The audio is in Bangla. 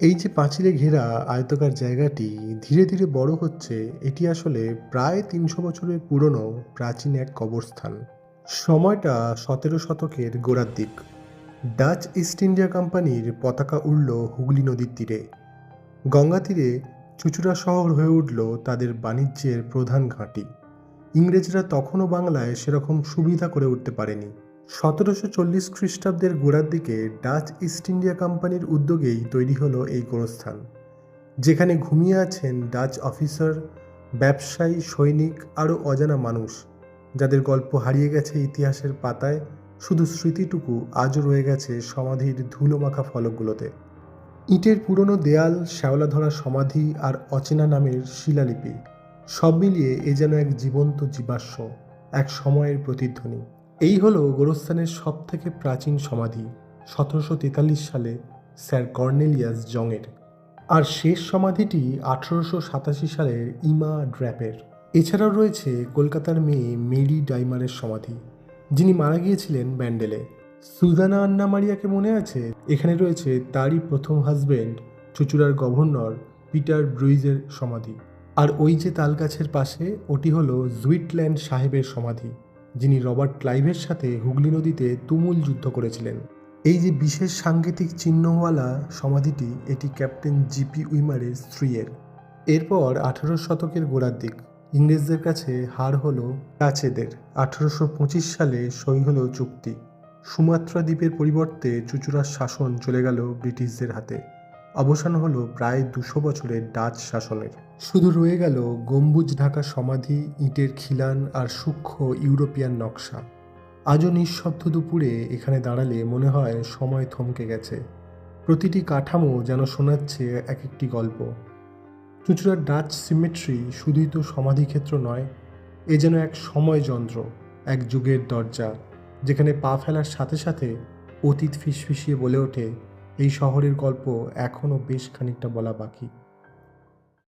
এই যে পাঁচিলে ঘেরা আয়তাকার জায়গাটি ধীরে ধীরে বড় হচ্ছে, এটি আসলে প্রায় ৩০০ বছরের পুরনো প্রাচীন এক কবরস্থান। সময়টা ১৭ শতকের গোড়ার দিক। ডাচ ইস্ট ইন্ডিয়া কোম্পানির পতাকা উড়ল হুগলি নদীর তীরে। গঙ্গা তীরে চুঁচুড়া শহর হয়ে উঠল তাদের বাণিজ্যের প্রধান ঘাঁটি। ইংরেজরা তখনও বাংলায় সেরকম সুবিধা করে উঠতে পারেনি। ১৭৪০ খ্রিস্টাব্দের গোড়ার দিকে ডাচ ইস্ট ইন্ডিয়া কোম্পানির উদ্যোগেই তৈরি হলো এই গোরস্থান, যেখানে ঘুমিয়ে আছেন ডাচ অফিসার, ব্যবসায়ী, সৈনিক, আরও অজানা মানুষ, যাদের গল্প হারিয়ে গেছে ইতিহাসের পাতায়। শুধু স্মৃতিটুকু আজও রয়ে গেছে সমাধির ধুলোমাখা ফলকগুলোতে। ইটের পুরনো দেয়াল, শ্যাওলা ধরা সমাধি আর অচেনা নামের শিলালিপি, সব মিলিয়ে এ যেন এক জীবন্ত জীবাশ্ম, এক সময়ের প্রতিধ্বনি। এই হলো গোরস্থানের সব থেকে প্রাচীন সমাধি, ১৭৪৩ সালে স্যার কর্নেলিয়াস জংয়ের। আর শেষ সমাধিটি ১৮৮৭ সালের ইমা ড্র্যাপের। এছাড়াও রয়েছে কলকাতার মেয়ে মেরি ডাইমারের সমাধি, যিনি মারা গিয়েছিলেন ব্যান্ডেলে। সুজানা আন্না মারিয়াকে মনে আছে? এখানে রয়েছে তারই প্রথম হাজবেন্ড, চুঁচুড়ার গভর্নর পিটার ব্রুইজের সমাধি। আর ওই যে তালগাছের পাশে, ওটি হলো জুইটল্যান্ড সাহেবের সমাধি, যিনি রবার্ট ক্লাইভের সাথে হুগলি নদীতে তুমুল যুদ্ধ করেছিলেন। এই যে বিশেষ সাংকেতিক চিহ্নওয়ালা সমাধিটি, এটি ক্যাপ্টেন জিপি উইমারের স্ত্রীর। এরপর ১৮ শতকের গোড়ার দিক, ইংরেজদের কাছে হার হলো ডাচেদের। ১৮২৫ সালে সই হলো চুক্তি। সুমাত্রা দ্বীপের পরিবর্তে চুঁচুড়ার শাসন চলে গেল ব্রিটিশদের হাতে। অবসান হলো প্রায় ২০০ বছরের ডাচ শাসনের। শুধু রয়ে গেল গম্বুজ ঢাকা সমাধি, ইটের খিলান আর সূক্ষ্ম ইউরোপিয়ান নকশা। আজও নিঃশব্দ দুপুরে এখানে দাঁড়ালে মনে হয় সময় থমকে গেছে। প্রতিটি কাঠামো যেন শোনাচ্ছে এক একটি গল্প। চুঁচুড়ার ডাচ সিমেট্রি শুধুই তো সমাধিক্ষেত্র নয়, এ যেন এক সময় যন্ত্র, এক যুগের দরজা, যেখানে পা ফেলার সাথে সাথে অতীত ফিসফিসিয়ে বলে ওঠে, এই শহরের গল্প এখনও বেশ খানিকটা বলা বাকি।